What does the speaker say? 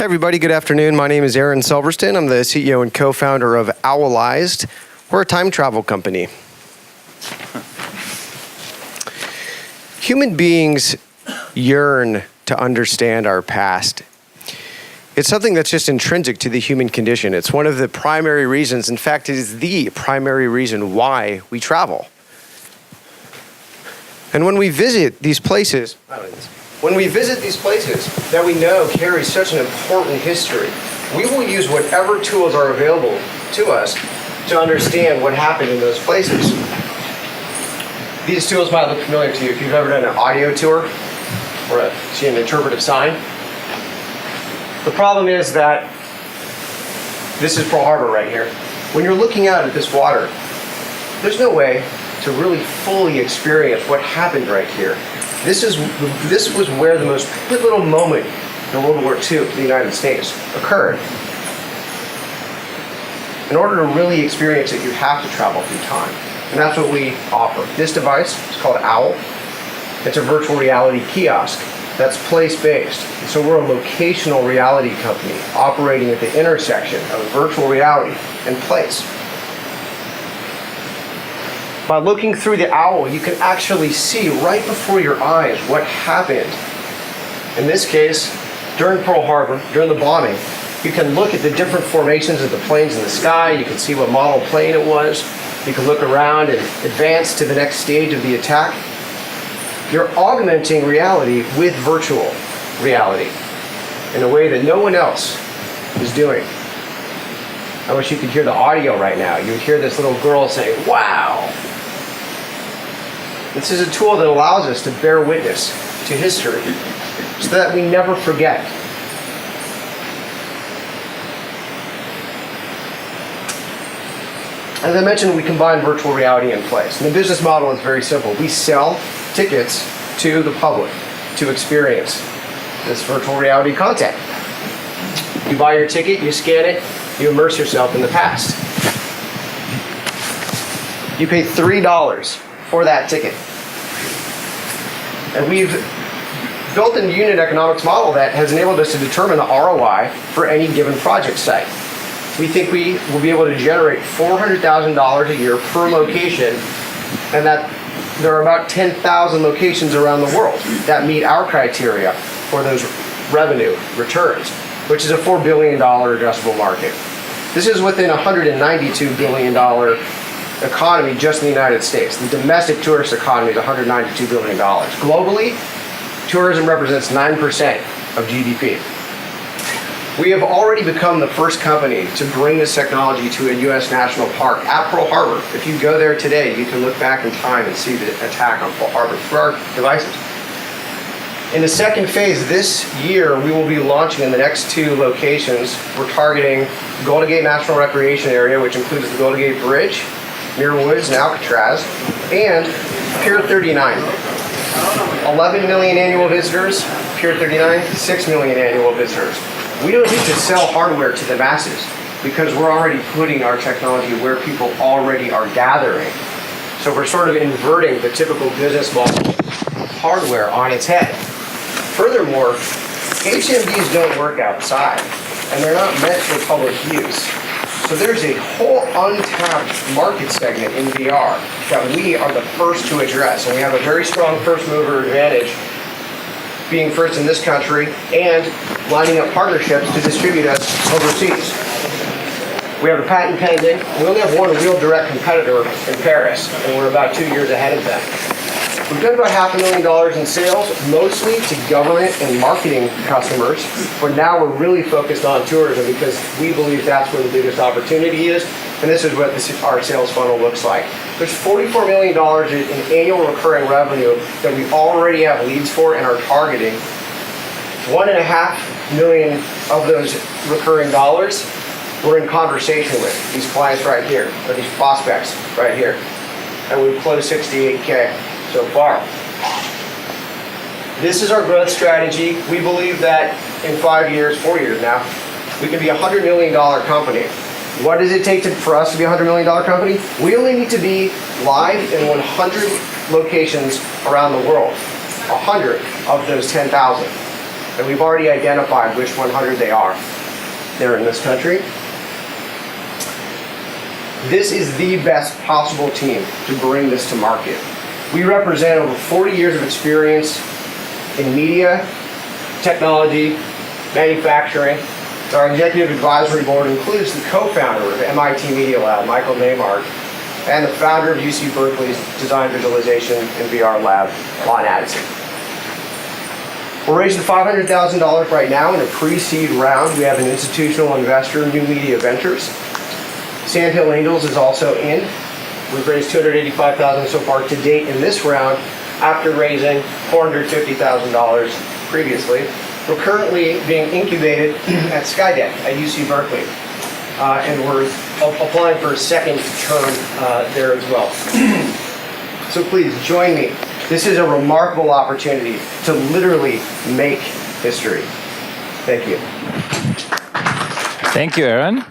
Hey everybody, good afternoon. My name is Aaron Silverstein. I'm the CEO and co-founder of Owlized. We're a time travel company. Human beings yearn to understand our past. It's something that's just intrinsic to the human condition. It's one of the primary reasons, in fact, it is the primary reason why we travel. And when we visit these places, that we know carry such an important history, we will use whatever tools are available to us to understand what happened in those places. These tools might look familiar to you if you've ever done an audio tour or seen an interpretive sign. The problem is that this is Pearl Harbor right here. When you're looking out at this water, there's no way to really fully experience what happened right here. This was where the most pivotal moment in World War II for the United States occurred. In order to really experience it, you have to travel through time. And that's what we offer. This device is called Owl. It's a virtual reality kiosk that's place-based. So we're a locational reality company operating at the intersection of virtual reality and place. By looking through the owl, you can actually see right before your eyes what happened. In this case, during Pearl Harbor, during the bombing, you can look at the different formations of the planes in the sky. You can see what model plane it was. You can look around and advance to the next stage of the attack. You're augmenting reality with virtual reality in a way that no one else is doing. I wish you could hear the audio right now. You would hear this little girl saying, "Wow." This is a tool that allows us to bear witness to history so that we never forget. As I mentioned, we combine virtual reality and place. And the business model is very simple. We sell tickets to the public to experience this virtual reality content. You buy your ticket, you scan it, you immerse yourself in the past. You pay $3 for that ticket. And we've built a unit economics model that has enabled us to determine the ROI for any given project site. We think we will be able to generate $400,000 a year per location, and that there are about 10,000 locations around the world that meet our criteria for those revenue returns, which is a $4 billion addressable market. This is within a $192 billion economy just in the United States. The domestic tourist economy is $192 billion. Globally, tourism represents 9% of GDP. We have already become the first company to bring this technology to a U.S. national park at Pearl Harbor. If you go there today, you can look back in time and see the attack on Pearl Harbor through our devices. In the second phase this year, we will be launching in the next 2 locations. We're targeting Golden Gate National Recreation Area, which includes the Golden Gate Bridge, Muir Woods and Alcatraz, and Pier 39. 11 million annual visitors, Pier 39, 6 million annual visitors. We don't need to sell hardware to the masses because we're already putting our technology where people already are gathering. So we're sort of inverting the typical business model of hardware on its head. Furthermore, HMDs don't work outside, and they're not meant for public use. So there's a whole untapped market segment in VR that we are the first to address, and we have a very strong first mover advantage being first in this country and lining up partnerships to distribute us overseas. We have a patent pending. We only have one real direct competitor in Paris, and we're about 2 years ahead of them. We've done about $500,000 in sales, mostly to government and marketing customers, but now we're really focused on tourism because we believe that's where the biggest opportunity is, and this is what our sales funnel looks like. There's $44 million in annual recurring revenue that we already have leads for and are targeting. $1.5 million of those recurring dollars we're in conversation with these clients right here, or these prospects right here, and we've closed $68K so far. This is our growth strategy. We believe that in 5 years, 4 years now, we can be a $100 million company. What does it take for us to be a $100 million company? We only need to be live in 100 locations around the world. 100 of those 10,000. and we've already identified which 100 they are. They're in this country. This is the best possible team to bring this to market. We represent over 40 years of experience in media, technology, manufacturing. Our executive advisory board includes the co-founder of MIT Media Lab, Michael Neymar, and the founder of UC Berkeley's Design Visualization and VR Lab, Lon Addison. We're raising $500,000 right now in a pre-seed round. We have an institutional investor, New Media Ventures. Sandhill Angels is also in. We've raised $285,000 so far to date in this round after raising $450,000 previously. We're currently being incubated at Skydeck at UC Berkeley, and we're applying for a second term there as well. So please join me. This is a remarkable opportunity to literally make history. Thank you. Thank you, Aaron.